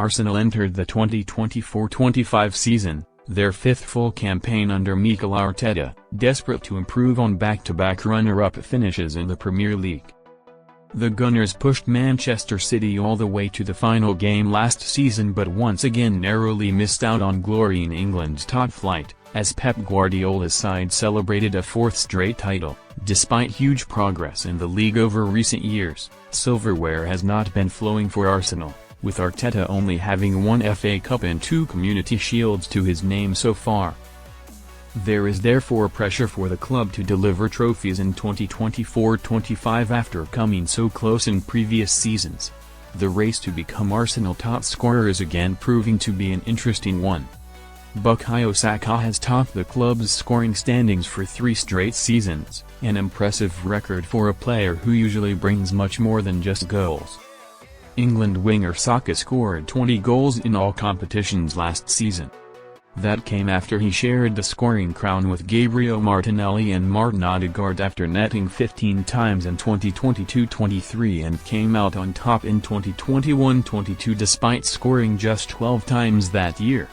Arsenal entered the 2024-25 season, their fifth full campaign under Mikel Arteta, desperate to improve on back-to-back runner-up finishes in the Premier League. The Gunners pushed Manchester City all the way to the final game last season but once again narrowly missed out on glory in England's top flight, as Pep Guardiola's side celebrated a fourth straight title. Despite huge progress in the league over recent years, silverware has not been flowing for Arsenal, with Arteta only having one FA Cup and 2 Community Shields to his name so far. There is therefore pressure for the club to deliver trophies in 2024-25 after coming so close in previous seasons. The race to become Arsenal top scorer is again proving to be an interesting one. Bukayo Saka has topped the club's scoring standings for 3 straight seasons, an impressive record for a player who usually brings much more than just goals. England winger Saka scored 20 goals in all competitions last season. That came after he shared the scoring crown with Gabriel Martinelli and Martin Odegaard after netting 15 times in 2022-23 and came out on top in 2021-22 despite scoring just 12 times that year.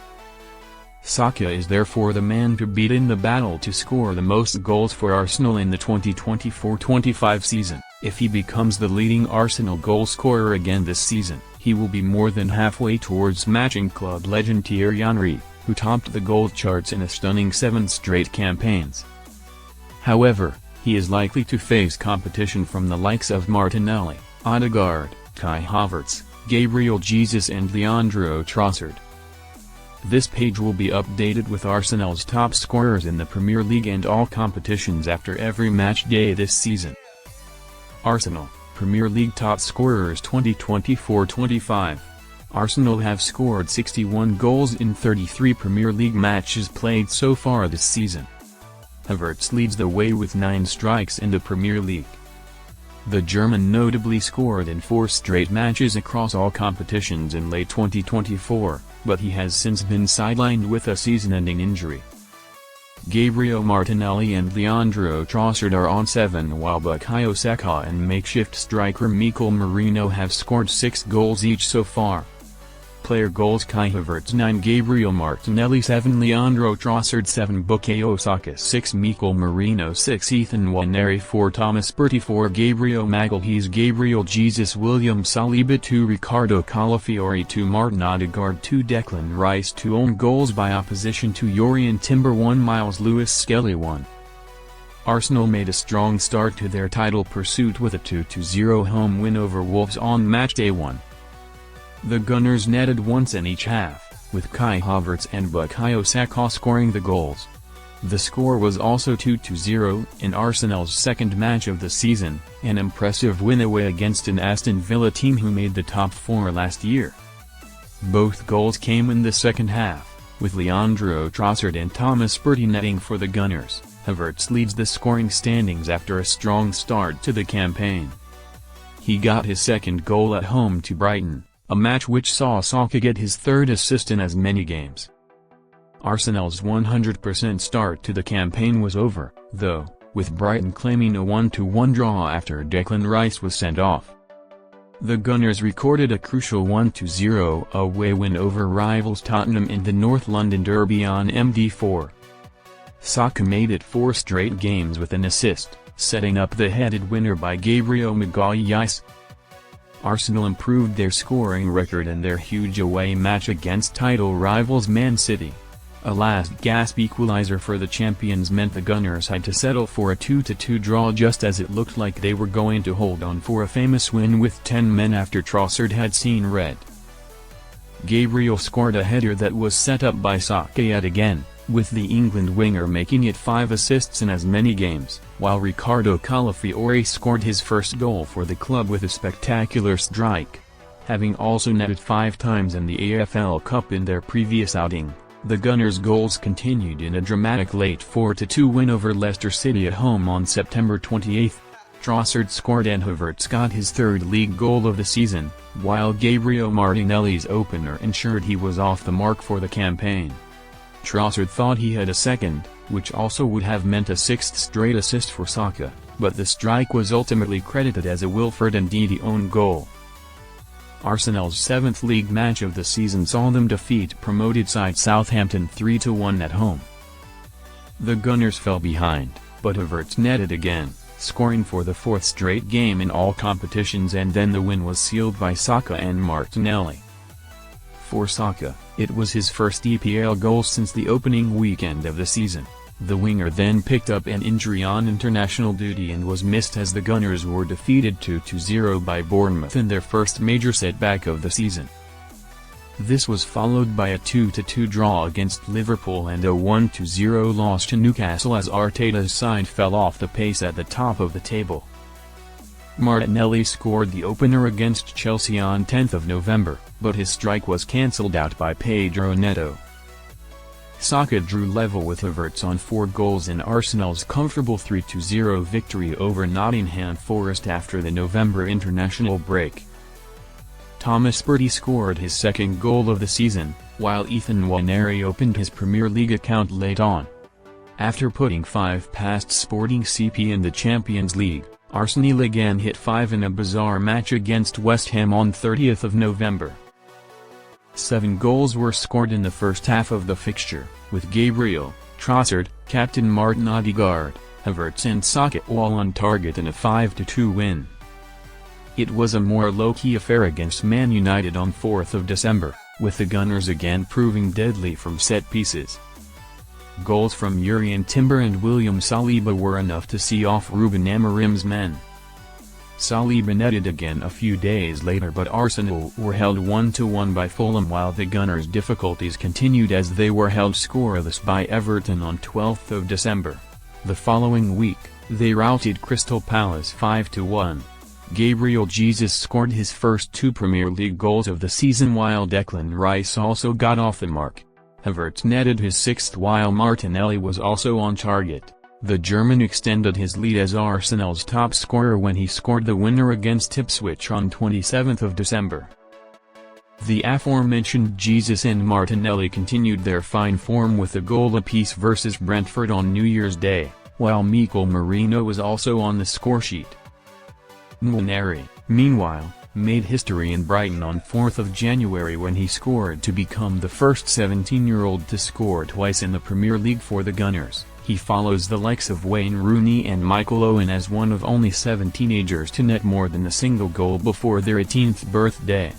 Saka is therefore the man to beat in the battle to score the most goals for Arsenal in the 2024-25 season. If he becomes the leading Arsenal goal scorer again this season, he will be more than halfway towards matching club legend Thierry Henry, who topped the goal charts in a stunning 7 straight campaigns. However, he is likely to face competition from the likes of Martinelli, Odegaard, Kai Havertz, Gabriel Jesus and Leandro Trossard. This page will be updated with Arsenal's top scorers in the Premier League and all competitions after every match day this season. Arsenal, Premier League top scorers 2024-25. Arsenal have scored 61 goals in 33 Premier League matches played so far this season. Havertz leads the way with 9 strikes in the Premier League. The German notably scored in 4 straight matches across all competitions in late 2024, but he has since been sidelined with a season-ending injury. Gabriel Martinelli and Leandro Trossard are on 7 while Bukayo Saka and makeshift striker Mikel Merino have scored 6 goals each so far. Player goals: Kai Havertz 9, Gabriel Martinelli 7, Leandro Trossard 7, Bukayo Saka 6, Mikel Merino 6, Ethan Nwaneri 4, Thomas Partey 4, Gabriel Magalhaes, Gabriel Jesus, William Saliba 2, Ricardo Calafiori 2, Martin Odegaard 2, Declan Rice 2, own goals by opposition 2, Yorian Timber 1, Miles Lewis Skelly 1. Arsenal made a strong start to their title pursuit with a 2-0 home win over Wolves on matchday 1. The Gunners netted once in each half, with Kai Havertz and Bukayo Saka scoring the goals. The score was also 2-0 in Arsenal's second match of the season, an impressive win away against an Aston Villa team who made the top 4 last year. Both goals came in the second half, with Leandro Trossard and Thomas Partey netting for the Gunners. Havertz leads the scoring standings after a strong start to the campaign. He got his second goal at home to Brighton, a match which saw Saka get his 3rd assist in as many games. Arsenal's 100% start to the campaign was over, though, with Brighton claiming a 1-1 draw after Declan Rice was sent off. The Gunners recorded a crucial 1-0 away win over rivals Tottenham in the North London derby on MD4. Saka made it 4 straight games with an assist, setting up the headed winner by Gabriel Magalhaes. Arsenal improved their scoring record in their huge away match against title rivals Man City. A last-gasp equaliser for the champions meant the Gunners had to settle for a 2-2 draw just as it looked like they were going to hold on for a famous win with 10 men after Trossard had seen red. Gabriel scored a header that was set up by Saka yet again, with the England winger making it 5 assists in as many games, while Ricardo Calafiori scored his first goal for the club with a spectacular strike. Having also netted 5 times in the AFL Cup in their previous outing, the Gunners' goals continued in a dramatic late 4-2 win over Leicester City at home on September 28. Trossard scored and Havertz got his 3rd league goal of the season, while Gabriel Martinelli's opener ensured he was off the mark for the campaign. Trossard thought he had a 2nd, which also would have meant a 6th straight assist for Saka, but the strike was ultimately credited as a Wilfred Ndidi own goal. Arsenal's 7th league match of the season saw them defeat promoted side Southampton 3-1 at home. The Gunners fell behind, but Havertz netted again, scoring for the 4th straight game in all competitions, and then the win was sealed by Saka and Martinelli. For Saka, it was his first EPL goal since the opening weekend of the season. The winger then picked up an injury on international duty and was missed as the Gunners were defeated 2-0 by Bournemouth in their first major setback of the season. This was followed by a 2-2 draw against Liverpool and a 1-0 loss to Newcastle as Arteta's side fell off the pace at the top of the table. Martinelli scored the opener against Chelsea on 10th of November, but his strike was cancelled out by Pedro Neto. Saka drew level with Havertz on 4 goals in Arsenal's comfortable 3-0 victory over Nottingham Forest after the November international break. Thomas Partey scored his 2nd goal of the season, while Ethan Nwaneri opened his Premier League account late on. After putting 5 past Sporting CP in the Champions League, Arsenal again hit 5 in a bizarre match against West Ham on 30th of November. 7 goals were scored in the first half of the fixture, with Gabriel, Trossard, captain Martin Odegaard, Havertz and Saka all on target in a 5-2 win. It was a more low-key affair against Man United on 4th of December, with the Gunners again proving deadly from set pieces. Goals from Jurrien Timber and William Saliba were enough to see off Ruben Amorim's men. Saliba netted again a few days later, but Arsenal were held 1-1 by Fulham, while the Gunners' difficulties continued as they were held scoreless by Everton on 12th of December. The following week, they routed Crystal Palace 5-1. Gabriel Jesus scored his first 2 Premier League goals of the season, while Declan Rice also got off the mark. Havertz netted his 6th, while Martinelli was also on target. The German extended his lead as Arsenal's top scorer when he scored the winner against Ipswich on 27th of December. The aforementioned Jesus and Martinelli continued their fine form with a goal apiece versus Brentford on New Year's Day, while Mikel Merino was also on the scoresheet. Nwaneri, meanwhile, made history in Brighton on 4th of January when he scored to become the first 17-year-old to score twice in the Premier League for the Gunners. He follows the likes of Wayne Rooney and Michael Owen as one of only 7 teenagers to net more than a single goal before their 18th birthday.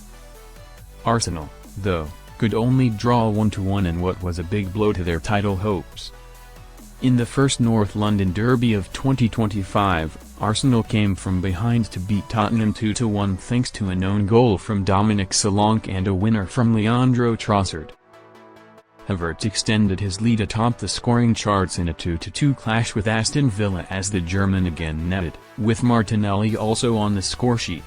Arsenal, though, could only draw 1-1 in what was a big blow to their title hopes. In the first North London derby of 2025, Arsenal came from behind to beat Tottenham 2-1 thanks to an own goal from Dominic Solanke and a winner from Leandro Trossard. Havertz extended his lead atop the scoring charts in a 2-2 clash with Aston Villa as the German again netted, with Martinelli also on the scoresheet.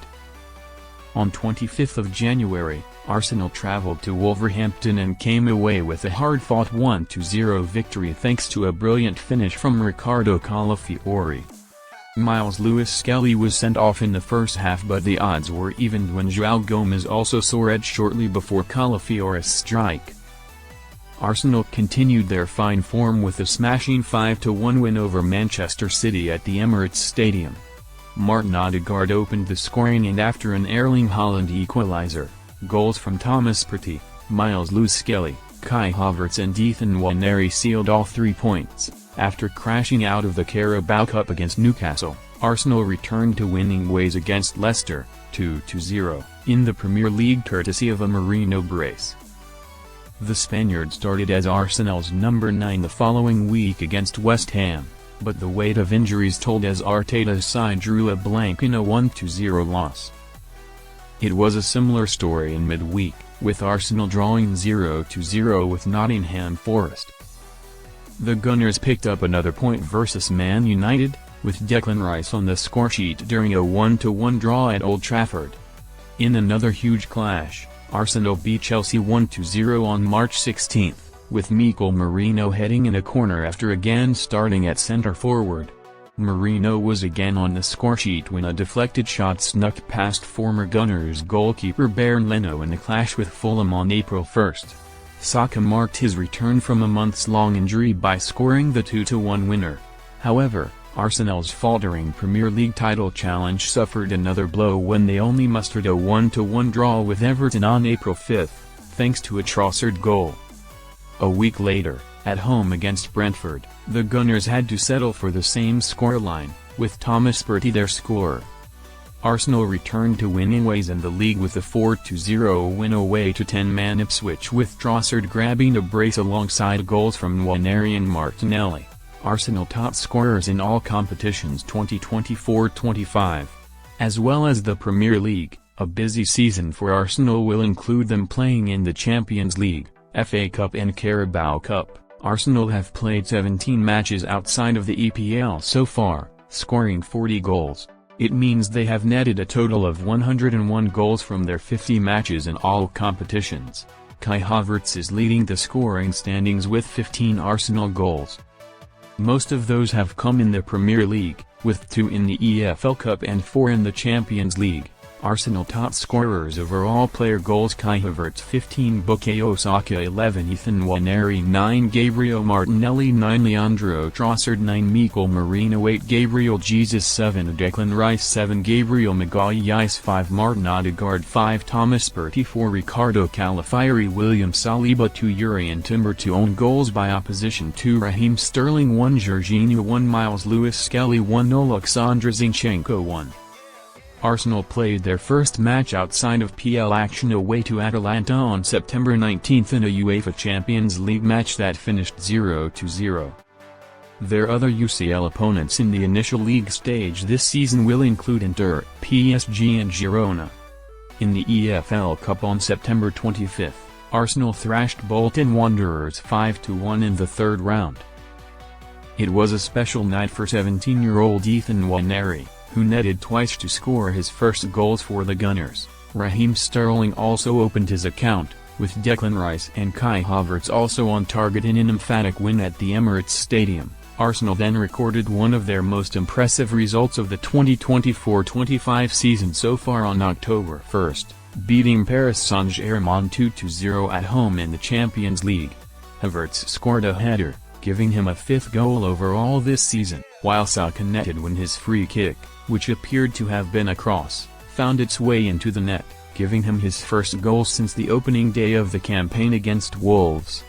On 25th of January, Arsenal travelled to Wolverhampton and came away with a hard-fought 1-0 victory thanks to a brilliant finish from Ricardo Calafiori. Miles Lewis-Skelly was sent off in the first half, but the odds were evened when João Gomes also saw red shortly before Calafiori's strike. Arsenal continued their fine form with a smashing 5-1 win over Manchester City at the Emirates Stadium. Martin Odegaard opened the scoring, and after an Erling Haaland equaliser, goals from Thomas Partey, Miles Lewis-Skelly, Kai Havertz and Ethan Nwaneri sealed all 3 points. After crashing out of the Carabao Cup against Newcastle, Arsenal returned to winning ways against Leicester, 2-0, in the Premier League courtesy of a Merino brace. The Spaniard started as Arsenal's number 9 the following week against West Ham, but the weight of injuries told as Arteta's side drew a blank in a 1-0 loss. It was a similar story in midweek, with Arsenal drawing 0-0 with Nottingham Forest. The Gunners picked up another point versus Man United, with Declan Rice on the scoresheet during a 1-1 draw at Old Trafford. In another huge clash, Arsenal beat Chelsea 1-0 on March 16, with Mikel Merino heading in a corner after again starting at centre-forward. Merino was again on the scoresheet when a deflected shot snuck past former Gunners goalkeeper Bernd Leno in a clash with Fulham on April 1. Saka marked his return from a months-long injury by scoring the 2-1 winner. However, Arsenal's faltering Premier League title challenge suffered another blow when they only mustered a 1-1 draw with Everton on April 5, thanks to a Trossard goal. A week later, at home against Brentford, the Gunners had to settle for the same scoreline, with Thomas Partey their scorer. Arsenal returned to winning ways in the league with a 4-0 win away to 10-man Ipswich, with Trossard grabbing a brace alongside goals from Nwaneri and Martinelli, Arsenal top scorers in all competitions 2024-25. As well as the Premier League, a busy season for Arsenal will include them playing in the Champions League, FA Cup and Carabao Cup. Arsenal have played 17 matches outside of the EPL so far, scoring 40 goals. It means they have netted a total of 101 goals from their 50 matches in all competitions. Kai Havertz is leading the scoring standings with 15 Arsenal goals. Most of those have come in the Premier League, with 2 in the EFL Cup and 4 in the Champions League. Arsenal top scorers overall player goals: Kai Havertz 15, Bukayo Saka 11, Ethan Nwaneri 9, Gabriel Martinelli 9, Leandro Trossard 9, Mikel Merino 8, Gabriel Jesus 7, Declan Rice 7, Gabriel Magalhaes 5, Martin Odegaard 5, Thomas Partey 4, Ricardo Calafiori, William Saliba 2, Jurrien Timber 2, own goals by opposition 2, Raheem Sterling 1, Jorginho 1, Miles Lewis-Skelly 1, Oleksandr Zinchenko 1. Arsenal played their first match outside of PL action away to Atalanta on September 19 in a UEFA Champions League match that finished 0-0. Their other UCL opponents in the initial league stage this season will include Inter, PSG and Girona. In the EFL Cup on September 25, Arsenal thrashed Bolton Wanderers 5-1 in the third round. It was a special night for 17-year-old Ethan Nwaneri, who netted twice to score his first goals for the Gunners. Raheem Sterling also opened his account, with Declan Rice and Kai Havertz also on target in an emphatic win at the Emirates Stadium. Arsenal then recorded one of their most impressive results of the 2024-25 season so far on October 1, beating Paris Saint-Germain 2-0 at home in the Champions League. Havertz scored a header, giving him a 5th goal overall this season, while Saka netted when his free kick, which appeared to have been a cross, found its way into the net, giving him his first goal since the opening day of the campaign against Wolves.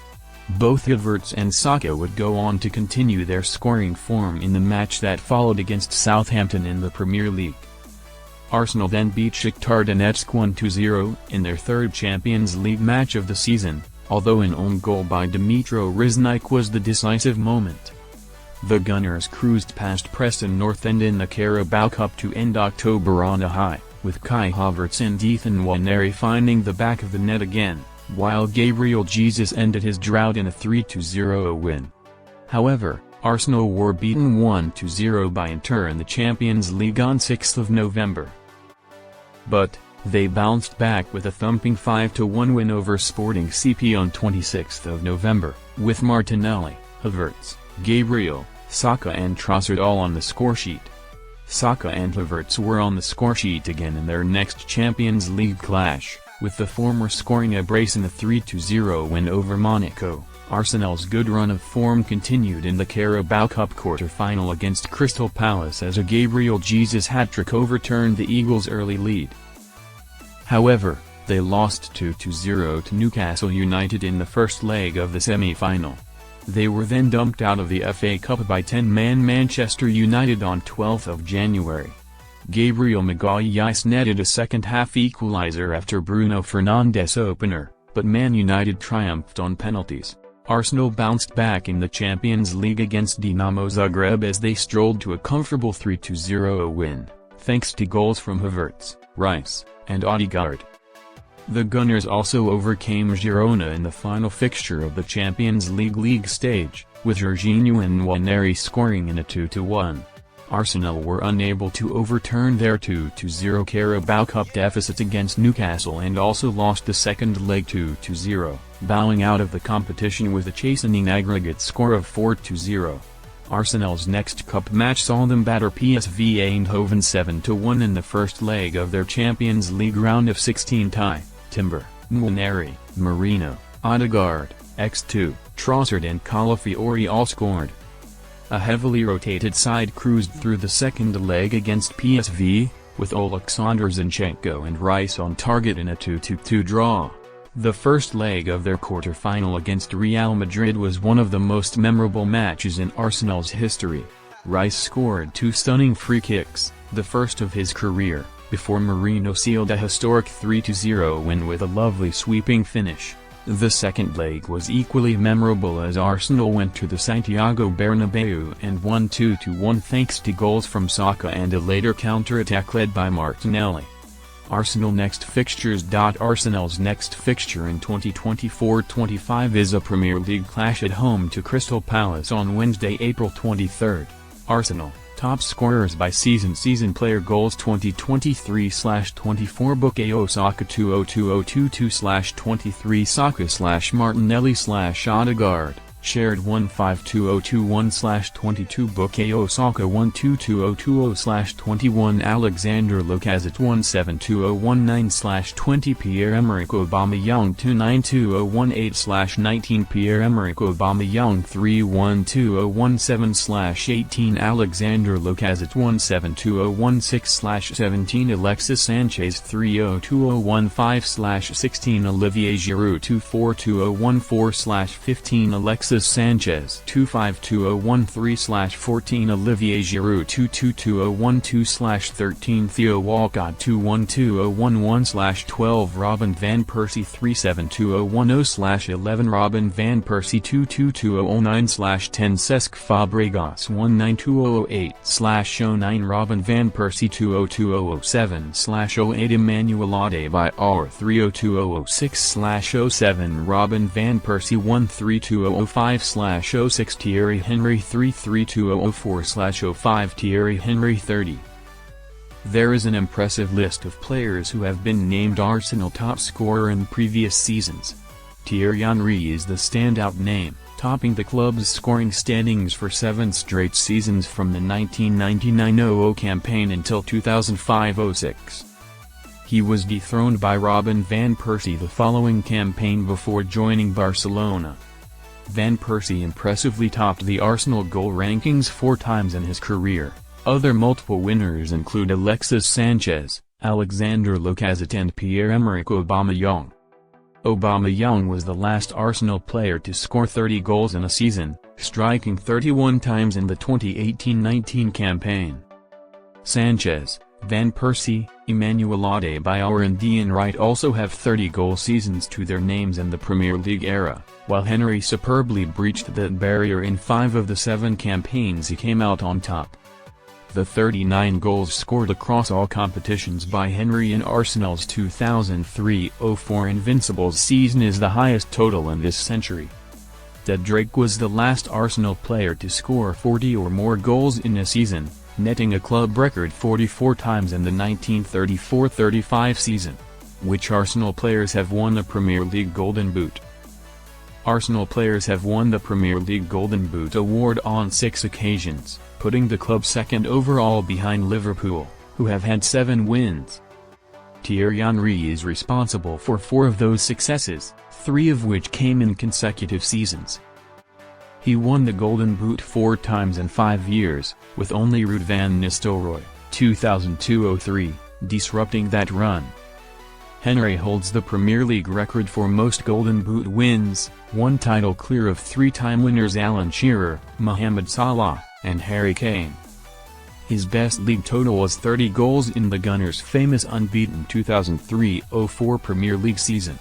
Both Havertz and Saka would go on to continue their scoring form in the match that followed against Southampton in the Premier League. Arsenal then beat Shakhtar Donetsk 1-0 in their third Champions League match of the season, although an own goal by Dmitro Riznik was the decisive moment. The Gunners cruised past Preston North End in the Carabao Cup to end October on a high, with Kai Havertz and Ethan Nwaneri finding the back of the net again, while Gabriel Jesus ended his drought in a 3-0 win. However, Arsenal were beaten 1-0 by Inter in the Champions League on 6 November. But they bounced back with a thumping 5-1 win over Sporting CP on 26 November, with Martinelli, Havertz, Gabriel, Saka and Trossard all on the scoresheet. Saka and Havertz were on the scoresheet again in their next Champions League clash, with the former scoring a brace in a 3-0 win over Monaco. Arsenal's good run of form continued in the Carabao Cup quarter-final against Crystal Palace as a Gabriel Jesus hat-trick overturned the Eagles' early lead. However, they lost 2-0 to Newcastle United in the first leg of the semi-final. They were then dumped out of the FA Cup by 10-man Manchester United on 12 January. Gabriel Magalhaes netted a second-half equaliser after Bruno Fernandes' opener, but Man United triumphed on penalties. Arsenal bounced back in the Champions League against Dinamo Zagreb as they strolled to a comfortable 3-0 win, thanks to goals from Havertz, Rice, and Odegaard. The Gunners also overcame Girona in the final fixture of the Champions League stage, with Jorginho and Nwaneri scoring in a 2-1. Arsenal were unable to overturn their 2-0 Carabao Cup deficit against Newcastle and also lost the second leg 2-0, bowing out of the competition with a chastening aggregate score of 4-0. Arsenal's next cup match saw them batter PSV Eindhoven 7-1 in the first leg of their Champions League round of 16 tie. Timber, Nwaneri, Merino, Odegaard, X2, Trossard and Calafiori all scored. A heavily rotated side cruised through the second leg against PSV, with Oleksandr Zinchenko and Rice on target in a 2-2 draw. The first leg of their quarter-final against Real Madrid was one of the most memorable matches in Arsenal's history. Rice scored 2 stunning free kicks, the first of his career, before Marino sealed a historic 3-0 win with a lovely sweeping finish. The second leg was equally memorable as Arsenal went to the Santiago Bernabeu and won 2-1 thanks to goals from Saka and a later counter-attack led by Martinelli. Arsenal's next fixture in 2024-25 is a Premier League clash at home to Crystal Palace on Wednesday, April 23. Arsenal, top scorers by season player goals 2023/24 Bukayo Saka 202022/23 Saka/Martinelli/Odegaard, shared 152021/22 Bukayo Saka 122020/21 Alexander Lacazette 172019/20 Pierre-Emerick Aubameyang 292018/19 Pierre-Emerick Aubameyang 312017/18 Alexander Lacazette 172016/17 Alexis Sanchez 302015/16 Olivier Giroud 2422014/15 Alexis Sanchez 25213/14 Olivier Giroud 222012/13 Theo Walcott 212011/12 Robin van Persie 37210/11 Robin van Persie 2222009/10 Cesc Fabregas 192008/09 Robin van Persie 202007/08 Emmanuel Adebayor 302006/07 Robin van Persie 13205/06 Thierry Henry 33204/05 Thierry Henry 30. There is an impressive list of players who have been named Arsenal top scorer in previous seasons. Thierry Henry is the standout name, topping the club's scoring standings for 7 straight seasons from the 1999-00 campaign until 2005-06. He was dethroned by Robin van Persie the following campaign before joining Barcelona. Van Persie impressively topped the Arsenal goal rankings 4 times in his career. Other multiple winners include Alexis Sanchez, Alexander Lacazette and Pierre-Emerick Aubameyang. Aubameyang was the last Arsenal player to score 30 goals in a season, striking 31 times in the 2018-19 campaign. Sanchez, Van Persie, Emmanuel Adebayor and Ian Wright also have 30-goal seasons to their names in the Premier League era, while Henry superbly breached that barrier in 5 of the 7 campaigns he came out on top. The 39 goals scored across all competitions by Henry in Arsenal's 2003-04 Invincibles season is the highest total in this century. Drake was the last Arsenal player to score 40 or more goals in a season, netting a club record 44 times in the 1934-35 season. Which Arsenal players have won the Premier League Golden Boot? Arsenal players have won the Premier League Golden Boot award on 6 occasions, putting the club second overall behind Liverpool, who have had 7 wins. Thierry Henry is responsible for 4 of those successes, 3 of which came in consecutive seasons. He won the Golden Boot 4 times in 5 years, with only Ruud van Nistelrooy, 2002-03, disrupting that run. Henry holds the Premier League record for most Golden Boot wins, 1 title clear of 3-time winners Alan Shearer, Mohamed Salah, and Harry Kane. His best league total is 30 goals in the Gunners' famous unbeaten 2003-04 Premier League season.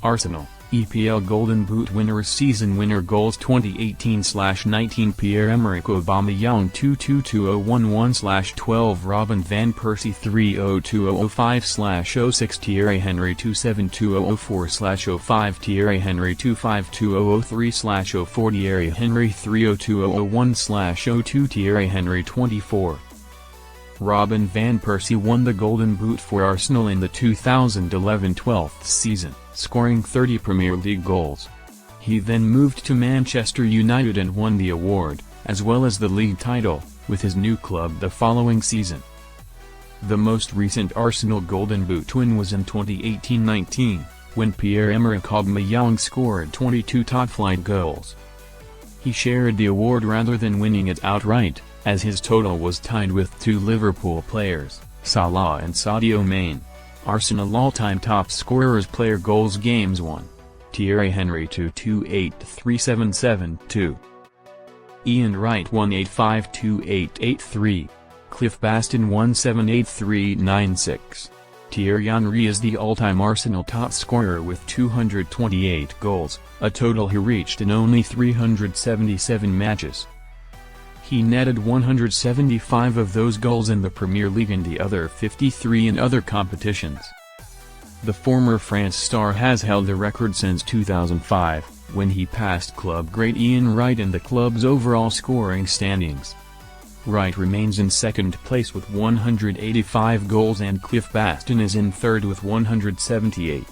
Arsenal, EPL Golden Boot winners season winner goals 2018/19 Pierre-Emerick Aubameyang 222011/12 Robin van Persie 302005/06 Thierry Henry 27204/05 Thierry Henry 252003/04 Thierry Henry 302001/02 Thierry Henry 24. Robin van Persie won the Golden Boot for Arsenal in the 2011-12 season, scoring 30 Premier League goals. He then moved to Manchester United and won the award, as well as the league title, with his new club the following season. The most recent Arsenal Golden Boot win was in 2018-19, when Pierre-Emerick Aubameyang scored 22 top-flight goals. He shared the award rather than winning it outright, as his total was tied with two Liverpool players, Salah and Sadio Mane. Arsenal all-time top scorers player goals games 1. Thierry Henry 2283772. Ian Wright 1852883. Cliff Baston 178396. Thierry Henry is the all-time Arsenal top scorer with 228 goals, a total he reached in only 377 matches. He netted 175 of those goals in the Premier League and the other 53 in other competitions. The former France star has held the record since 2005, when he passed club great Ian Wright in the club's overall scoring standings. Wright remains in second place with 185 goals and Cliff Baston is in third with 178.